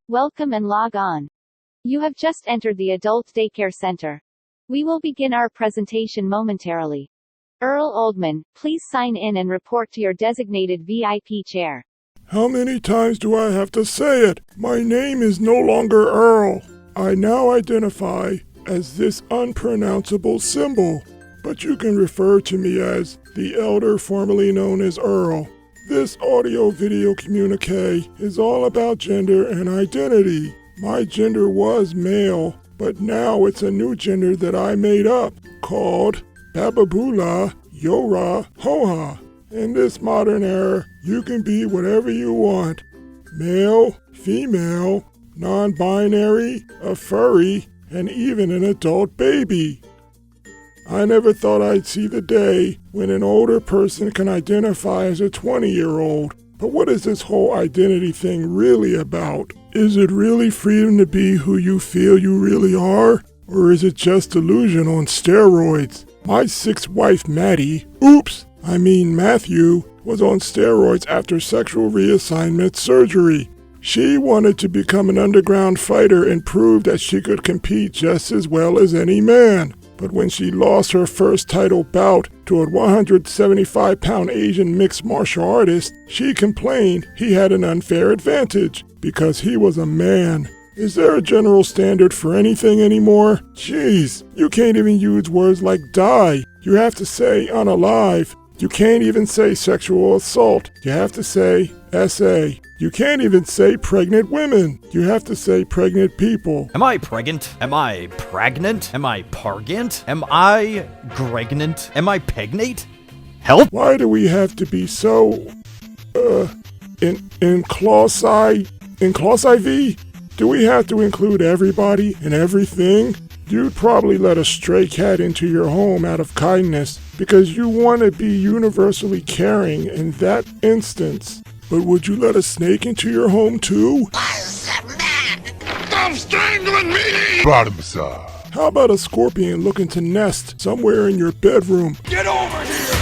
Welcome and log on. You have just entered the Adult Daycare Center. We will begin our presentation momentarily. EARL Oldman, please sign in and report to your designated VIP chair. How many times do I have to say it? My name is no longer Earl. I now identify as this unpronounceable symbol, but you can refer to me as the elder formerly known as Earl. This audio-video communique is all about gender and identity. My gender was male, but now it's a new gender that I made up, called Bababula Yora Hoha. In this modern era, you can be whatever you want. Male, female, non-binary, a furry, and even an adult baby. I never thought I'd see the day when an older person can identify as a 20-year-old. But what is this whole identity thing really about? Is it really freedom to be who you feel you really are? Or is it just delusion on steroids? My sixth wife, Matthew, was on steroids after sexual reassignment surgery. She wanted to become an underground fighter and prove that she could compete just as well as any man. But when she lost her first title bout to a 175-pound Asian mixed martial artist, she complained he had an unfair advantage because he was a man. Is there a general standard for anything anymore? Jeez, you can't even use words like die. You have to say unalive. You can't even say sexual assault. You have to say SA. You can't even say pregnant women. You have to say pregnant people. Am I pregnant? Am I pregnant? Am I pargant? Am I gregnant? Am I pegnate? Help? Why do we have to be so, inclusive? Do we have to include everybody and everything? You'd probably let a stray cat into your home out of kindness because you want to be universally caring in that instance. But would you let a snake into your home too? Stop strangling me! Bottom side. How about a scorpion looking to nest somewhere in your bedroom? Get over here!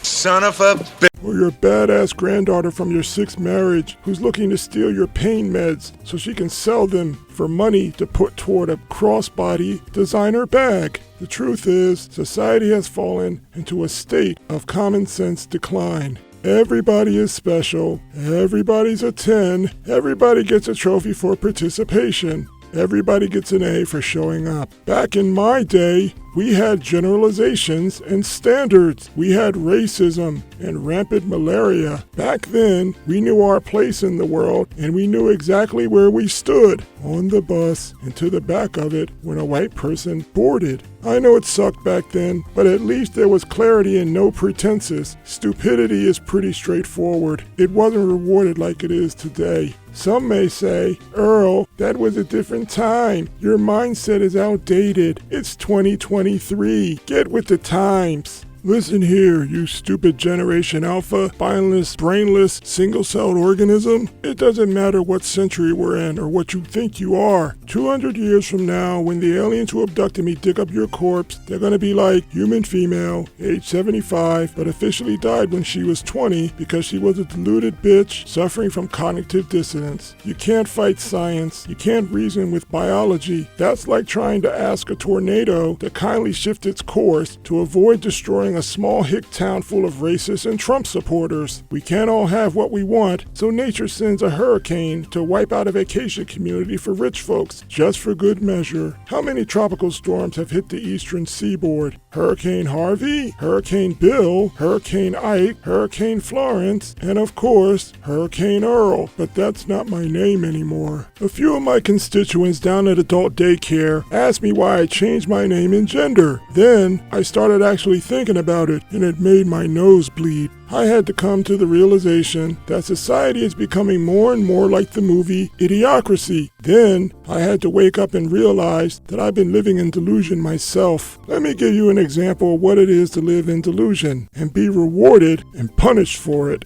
Son of a bitch! Or your badass granddaughter from your sixth marriage who's looking to steal your pain meds so she can sell them for money to put toward a crossbody designer bag. The truth is, society has fallen into a state of common sense decline. Everybody is special, everybody's a 10, everybody gets a trophy for participation, everybody gets an A for showing up. Back in my day, we had generalizations and standards. We had racism and rampant malaria. Back then, we knew our place in the world and we knew exactly where we stood. On the bus and to the back of it when a white person boarded. I know it sucked back then, but at least there was clarity and no pretenses. Stupidity is pretty straightforward. It wasn't rewarded like it is today. Some may say, Earl, that was a different time. Your mindset is outdated. It's 2023. Get with the times. Listen here, you stupid Generation Alpha, spineless, brainless, single-celled organism. It doesn't matter what century we're in or what you think you are. 200 years from now, when the aliens who abducted me dig up your corpse, they're gonna be like, human female, age 75, but officially died when she was 20 because she was a deluded bitch suffering from cognitive dissonance. You can't fight science. You can't reason with biology. That's like trying to ask a tornado to kindly shift its course to avoid destroying a small hick town full of racists and Trump supporters. We can't all have what we want, so nature sends a hurricane to wipe out a vacation community for rich folks, just for good measure. How many tropical storms have hit the eastern seaboard? Hurricane Harvey, Hurricane Bill, Hurricane Ike, Hurricane Florence, and of course, Hurricane Earl. But that's not my name anymore. A few of my constituents down at adult daycare asked me why I changed my name and gender. Then, I started actually thinking about it, and it made my nose bleed. I had to come to the realization that society is becoming more and more like the movie Idiocracy. Then, I had to wake up and realize that I've been living in delusion myself. Let me give you an example of what it is to live in delusion and be rewarded and punished for it.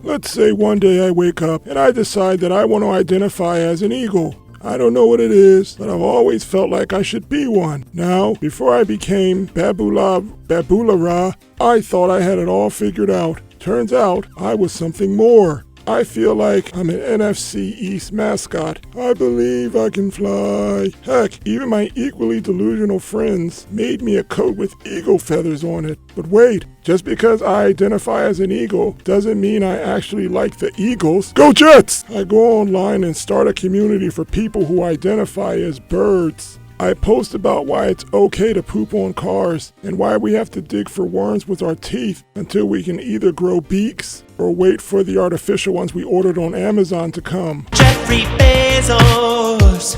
Let's say one day I wake up and I decide that I want to identify as an eagle. I don't know what it is, but I've always felt like I should be one. Now, before I became Babulara, I thought I had it all figured out. Turns out, I was something more. I feel like I'm an NFC East mascot. I believe I can fly. Heck, even my equally delusional friends made me a coat with eagle feathers on it. But wait, just because I identify as an eagle doesn't mean I actually like the Eagles. Go Jets! I go online and start a community for people who identify as birds. I post about why it's okay to poop on cars and why we have to dig for worms with our teeth until we can either grow beaks or wait for the artificial ones we ordered on Amazon to come. Jeffrey Bezos.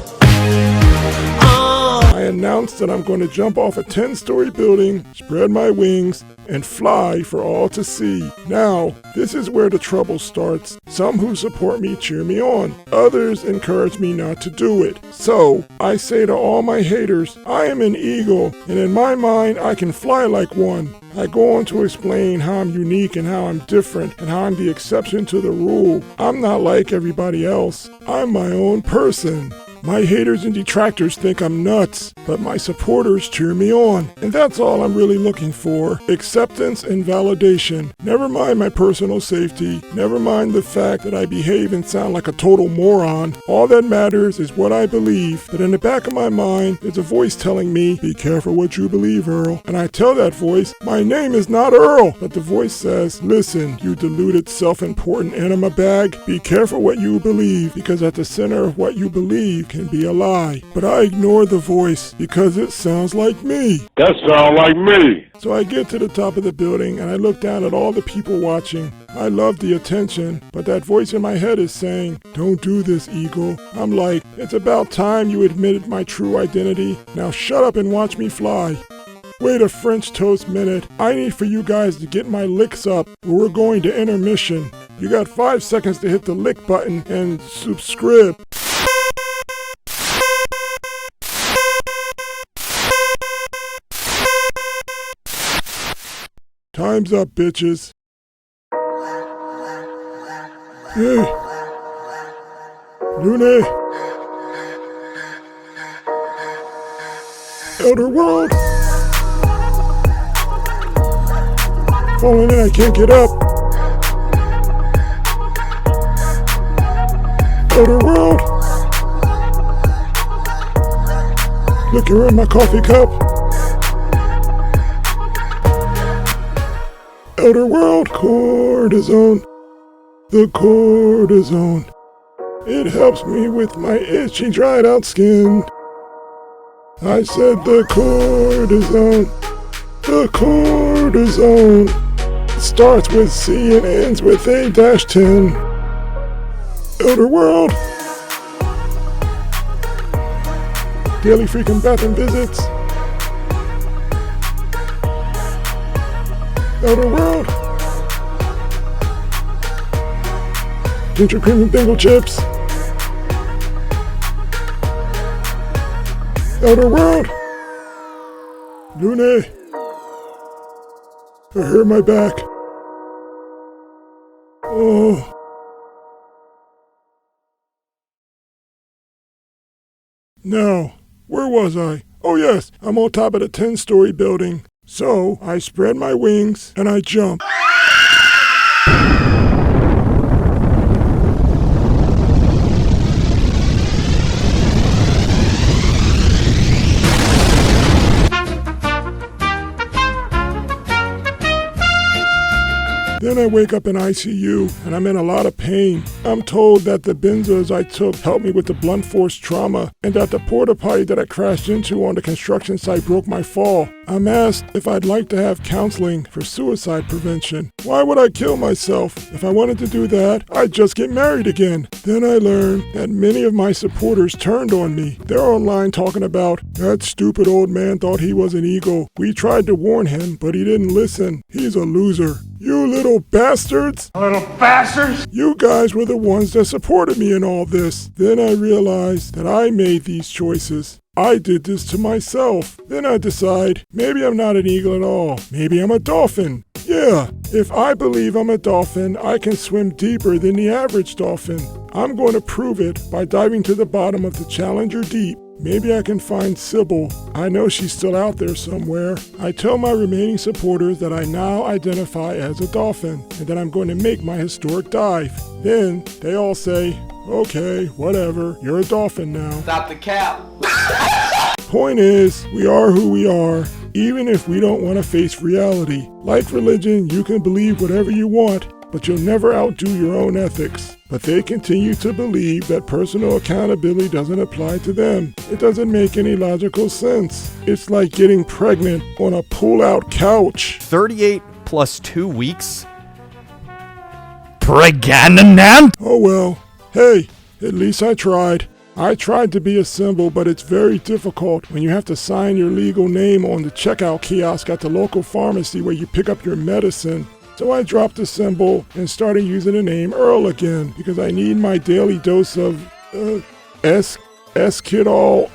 I announced that I'm going to jump off a 10-story building, spread my wings, and fly for all to see. Now, this is where the trouble starts. Some who support me cheer me on. Others encourage me not to do it. So, I say to all my haters, I am an eagle, and in my mind, I can fly like one. I go on to explain how I'm unique and how I'm different and how I'm the exception to the rule. I'm not like everybody else. I'm my own person. My haters and detractors think I'm nuts, but my supporters cheer me on. And that's all I'm really looking for. Acceptance and validation. Never mind my personal safety. Never mind the fact that I behave and sound like a total moron. All that matters is what I believe. But in the back of my mind, there's a voice telling me, be careful what you believe, Earl. And I tell that voice, my name is not Earl. But the voice says, listen, you deluded self-important enema bag. Be careful what you believe, because at the center of what you believe can be a lie. But I ignore the voice because it sounds like me. That sound like me. So I get to the top of the building and I look down at all the people watching. I love the attention, but that voice in my head is saying, don't do this, Eagle. I'm like, it's about time you admitted my true identity. Now shut up and watch me fly. Wait a French toast minute. I need for you guys to get my licks up or we're going to intermission. You got 5 seconds to hit the lick button and subscribe. Time's up, bitches. Hey. Lune. Elder World. Falling in, I can't get up. Elder World. Look around my coffee cup. Elder World. Cortisone. The cortisone. It helps me with my itchy, dried out skin. I said the cortisone. The cortisone. It starts with C and ends with A-10. Elder World. Daily freaking bathroom visits. Elder World. Ginger cream and bingo chips. Elder World. Lune. I hurt my back. Oh. Now, where was I? Oh yes, I'm on top of a 10-story building. So, I spread my wings and I jump. Then I wake up in ICU, and I'm in a lot of pain. I'm told that the benzos I took helped me with the blunt force trauma, and that the porta potty that I crashed into on the construction site broke my fall. I'm asked if I'd like to have counseling for suicide prevention. Why would I kill myself? If I wanted to do that, I'd just get married again. Then I learned that many of my supporters turned on me. They're online talking about, that stupid old man thought he was an eagle. We tried to warn him, but he didn't listen. He's a loser. You little bastards! Little bastards! You guys were the ones that supported me in all this. Then I realized that I made these choices. I did this to myself. Then I decide, maybe I'm not an eagle at all. Maybe I'm a dolphin. Yeah, if I believe I'm a dolphin, I can swim deeper than the average dolphin. I'm going to prove it by diving to the bottom of the Challenger Deep. Maybe I can find Sybil. I know she's still out there somewhere. I tell my remaining supporters that I now identify as a dolphin and that I'm going to make my historic dive. Then they all say, okay, whatever, you're a dolphin now. Stop the cap. Point is, we are who we are, even if we don't want to face reality. Like religion, you can believe whatever you want, but you'll never outdo your own ethics. But they continue to believe that personal accountability doesn't apply to them. It doesn't make any logical sense. It's like getting pregnant on a pull-out couch. 38 plus 2 weeks? Pregnant? Oh well. Hey, at least I tried. I tried to be a symbol, but it's very difficult when you have to sign your legal name on the checkout kiosk at the local pharmacy where you pick up your medicine. So I dropped the symbol and started using the name Earl again because I need my daily dose of, Eskidol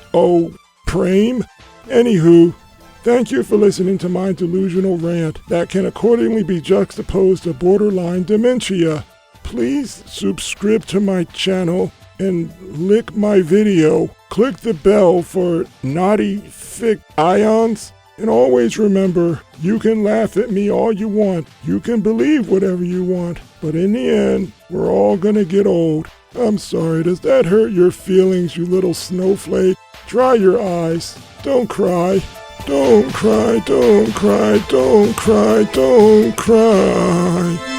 Prame. Anywho, thank you for listening to my delusional rant that can accordingly be juxtaposed to borderline dementia. Please subscribe to my channel and like my video. Click the bell for naughty fic ions. And always remember, you can laugh at me all you want. You can believe whatever you want. But in the end, we're all gonna get old. I'm sorry, does that hurt your feelings, you little snowflake? Dry your eyes. Don't cry. Don't cry, don't cry, don't cry, don't cry.